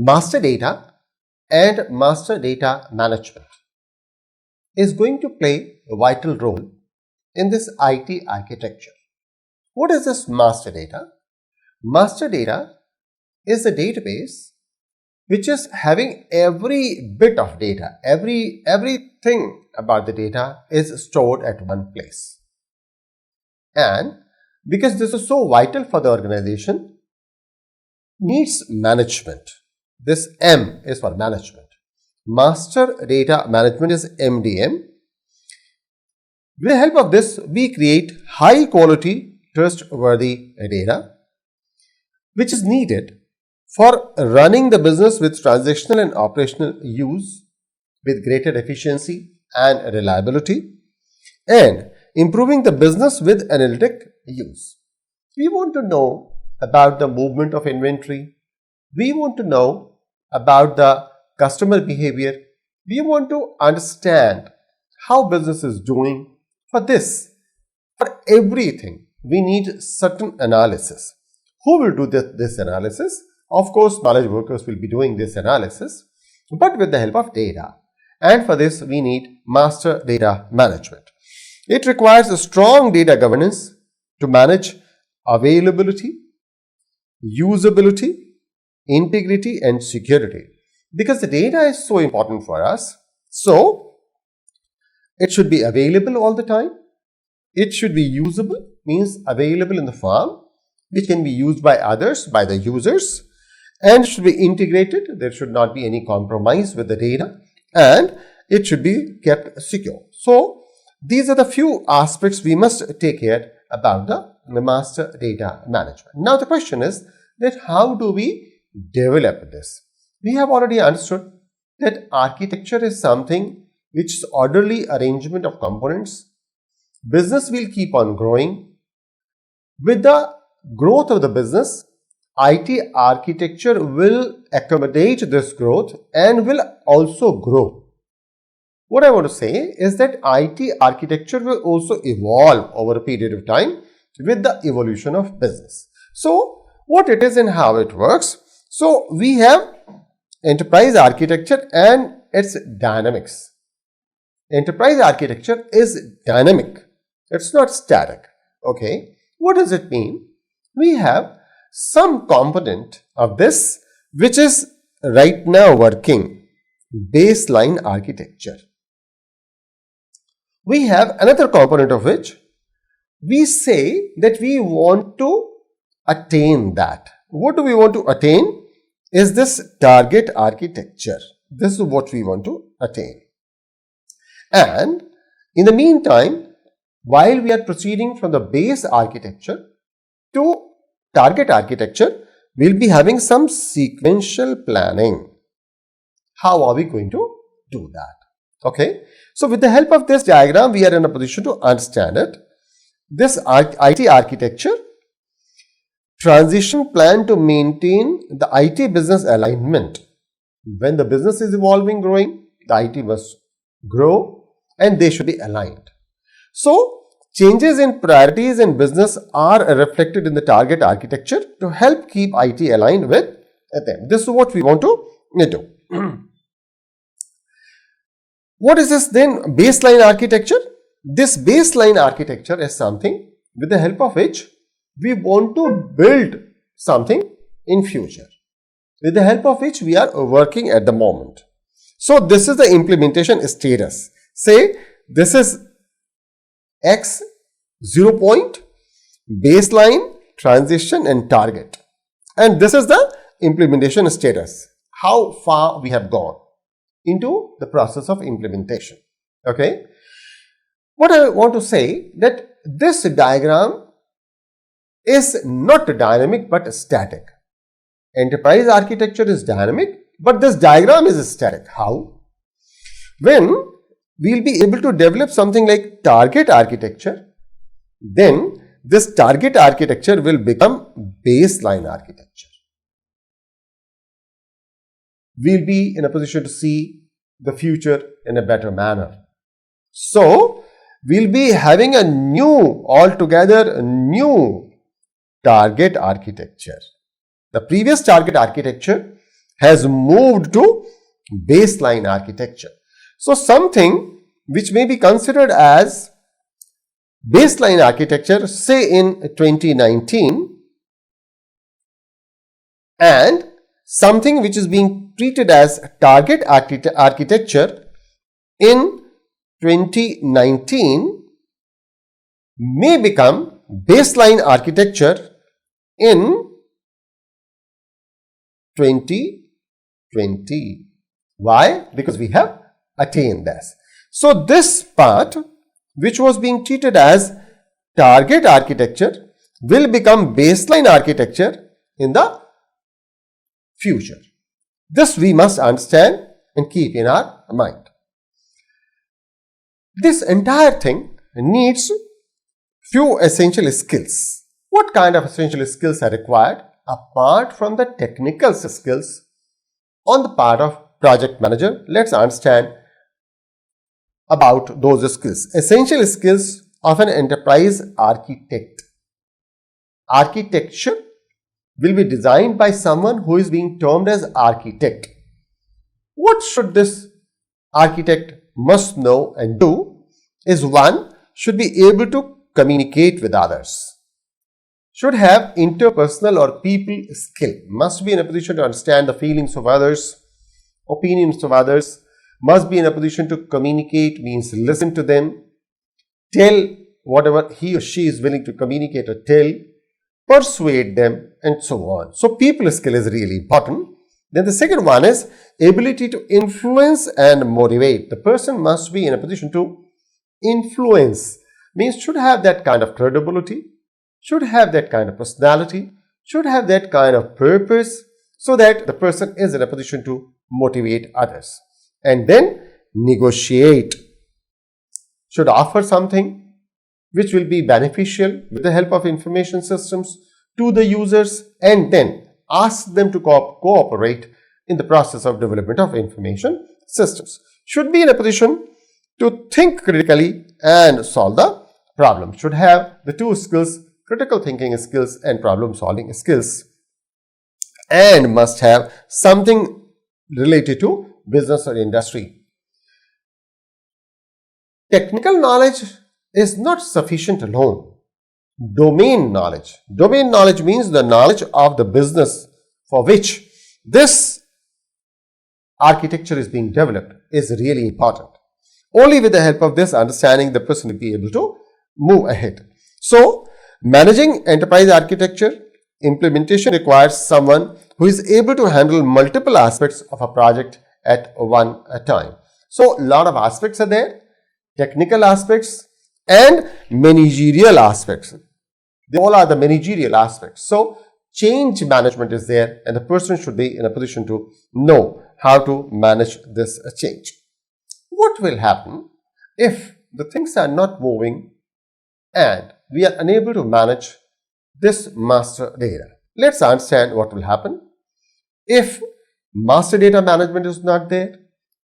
Master data and master data management is going to play a vital role in this IT architecture. What is this master data? Master data is a database which is having every bit of data, everything about the data is stored at one place. And because this is so vital for the organization, needs management. This M is for management. Master data management is MDM. With the help of this, we create high quality, trustworthy data which is needed for running the business with transactional and operational use with greater efficiency and reliability, and improving the business with analytic use. We want to know about the movement of inventory. We want to know about the customer behavior. We want to understand how business is doing. For this, for everything, we need certain analysis. Who will do this analysis? Of course, knowledge workers will be doing this analysis, but with the help of data. And for this, we need master data management. It requires a strong data governance to manage availability, usability, integrity, and security. Because the data is so important for us, so it should be available all the time. It should be usable, means available in the form which can be used by others, by the users, and should be integrated. There should not be any compromise with the data, and it should be kept secure. So these are the few aspects we must take care about the master data management. Now the question is that how do we develop this? We have already understood that architecture is something which is orderly arrangement of components. Business will keep on growing. With the growth of the business, IT architecture will accommodate this growth and will also grow. What I want to say is that IT architecture will also evolve over a period of time with the evolution of business. So, what it is and how it works. So, we have enterprise architecture and its dynamics. Enterprise architecture is dynamic. It's not static. Okay. What does it mean? We have some component of this which is right now working, baseline architecture. We have another component of which we say that we want to attain that. What do we want to attain? Is this target architecture. This is what we want to attain. And in the meantime, while we are proceeding from the base architecture to target architecture, we'll be having some sequential planning. How are we going to do that? Okay. So with the help of this diagram, we are in a position to understand it. This IT architecture, transition plan to maintain the IT business alignment. When the business is evolving, growing, the IT must grow and they should be aligned. So, changes in priorities in business are reflected in the target architecture to help keep IT aligned with them. This is what we want to do. What is this then? Baseline architecture. This baseline architecture is something with the help of which we want to build something in future, with the help of which we are working at the moment. So, this is the implementation status. Say, this is X 0 point, baseline, transition and target. And this is the implementation status. How far we have gone into the process of implementation. Okay. What I want to say that this diagram is not dynamic but static. Enterprise architecture is dynamic, but this diagram is static. How? When we will be able to develop something like target architecture, then this target architecture will become baseline architecture. We will be in a position to see the future in a better manner. So, we will be having a new, altogether new target architecture. The previous target architecture has moved to baseline architecture. So something which may be considered as baseline architecture, say in 2019, and something which is being treated as target architecture in 2019 may become baseline architecture in 2020. Why? Because we have attained this. So this part which was being treated as target architecture will become baseline architecture in the future. This we must understand and keep in our mind. This entire thing needs few essential skills. What kind of essential skills are required apart from the technical skills on the part of project manager? Let's understand about those skills. Essential skills of an enterprise architect. Architecture will be designed by someone who is being termed as architect. What should this architect must know and do is, one, should be able to communicate with others, should have interpersonal or people skill, must be in a position to understand the feelings of others, opinions of others, must be in a position to communicate, means listen to them, tell whatever he or she is willing to communicate or tell, persuade them, and so on. So people skill is really important. Then the second one is ability to influence and motivate. The person must be in a position to influence, means should have that kind of credibility, should have that kind of personality, should have that kind of purpose, so that the person is in a position to motivate others. And then negotiate, should offer something which will be beneficial with the help of information systems to the users, and then ask them to cooperate in the process of development of information systems. Should be in a position to think critically and solve the problem. Should have the two skills, critical thinking skills and problem solving skills, and must have something related to business or industry. Technical knowledge is not sufficient alone. Domain knowledge. Domain knowledge means the knowledge of the business for which this architecture is being developed is really important. Only with the help of this understanding, the person will be able to move ahead. So, managing enterprise architecture implementation requires someone who is able to handle multiple aspects of a project at one time. So, a lot of aspects are there, technical aspects and managerial aspects. They all are the managerial aspects. So, change management is there, and the person should be in a position to know how to manage this change. What will happen if the things are not moving and we are unable to manage this master data? Let's understand what will happen. If master data management is not there,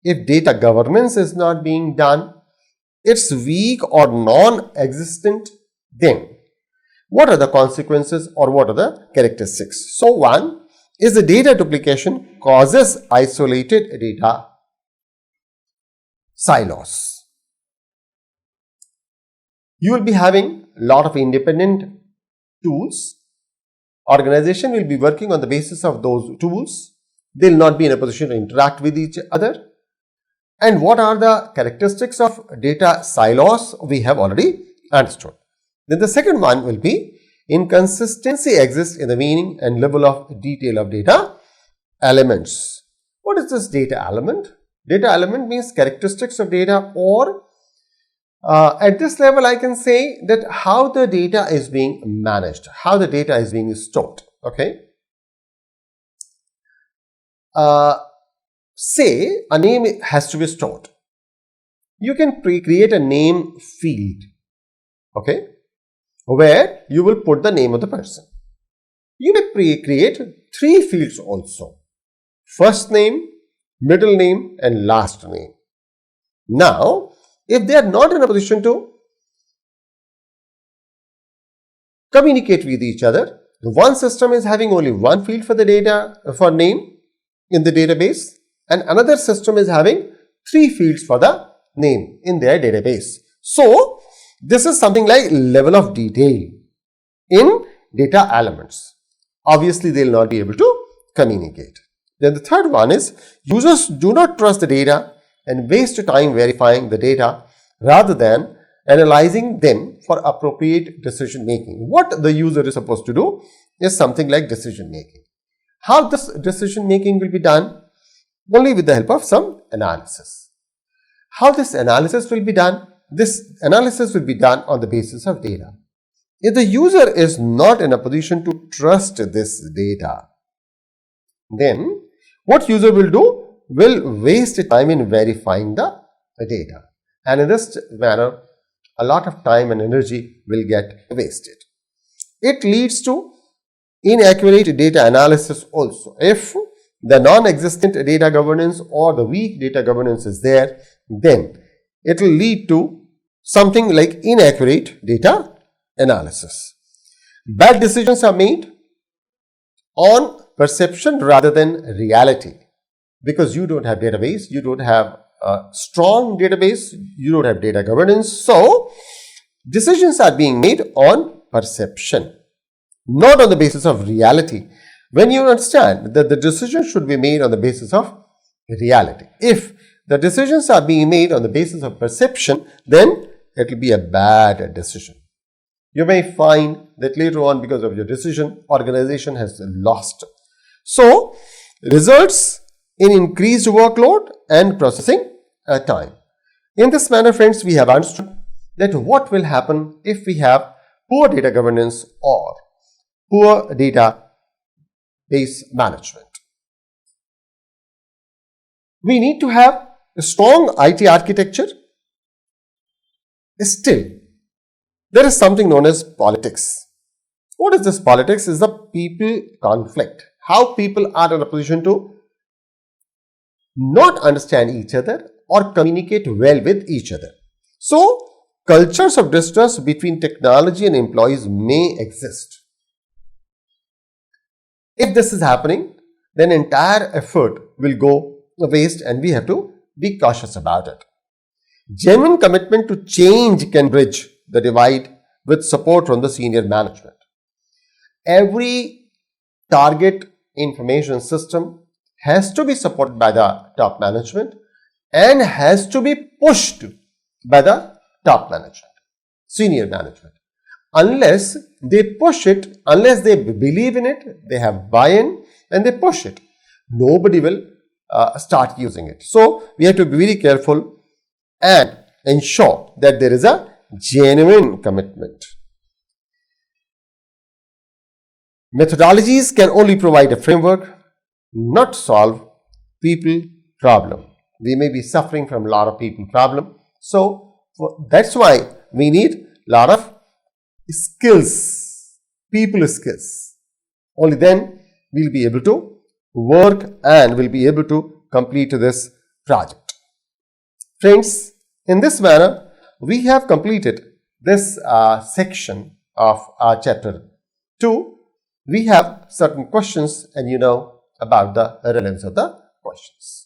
if data governance is not being done, it's weak or non-existent, then what are the consequences or what are the characteristics? So, one is the data duplication causes isolated data silos. You will be having a lot of independent tools. Organization will be working on the basis of those tools. They will not be in a position to interact with each other. And what are the characteristics of data silos? We have already understood. Then the second one will be inconsistency exists in the meaning and level of detail of data elements. What is this data element? Data element means characteristics of data, or at this level I can say that how the data is being managed, how the data is being stored. Okay. Say a name has to be stored. You can create a name field, okay, where you will put the name of the person. You may create 3 fields also: first name, middle name and last name. Now, if they are not in a position to communicate with each other, one system is having only one field for the data for name, in the database, and another system is having 3 fields for the name in their database. So, this is something like level of detail in data elements. Obviously, they will not be able to communicate. Then the third one is users do not trust the data and waste time verifying the data rather than analyzing them for appropriate decision making. What the user is supposed to do is something like decision making. How this decision making will be done? Only with the help of some analysis. How this analysis will be done? This analysis will be done on the basis of data. If the user is not in a position to trust this data, then what user will do? Will waste time in verifying the data. And in this manner, a lot of time and energy will get wasted. It leads to inaccurate data analysis also. If the non-existent data governance or the weak data governance is there, then it will lead to something like inaccurate data analysis. Bad decisions are made on perception rather than reality, because you don't have database, you don't have a strong database, you don't have data governance. So, decisions are being made on perception, not on the basis of reality. When you understand that the decision should be made on the basis of reality, if the decisions are being made on the basis of perception, then it will be a bad decision. You may find that later on, because of your decision, organization has lost. So, results in increased workload and processing time. In this manner, friends, we have understood that what will happen if we have poor data governance or poor database management. We need to have a strong IT architecture. Still, there is something known as politics. What is this politics? Is the people conflict. How people are in a position to not understand each other or communicate well with each other. So, cultures of distrust between technology and employees may exist. If this is happening, then entire effort will go waste and we have to be cautious about it. Genuine commitment to change can bridge the divide with support from the senior management. Every target information system has to be supported by the top management and has to be pushed by the top management, senior management. Unless they push it, unless they believe in it, they have buy-in and they push it, nobody will start using it. So, we have to be very careful and ensure that there is a genuine commitment. Methodologies can only provide a framework, not solve people problem. We may be suffering from a lot of people problem. So, that's why we need a lot of skills, people skills. Only then we'll be able to work and we'll be able to complete this project. Friends, in this manner, we have completed this section of our chapter 2. We have certain questions and you know about the relevance of the questions.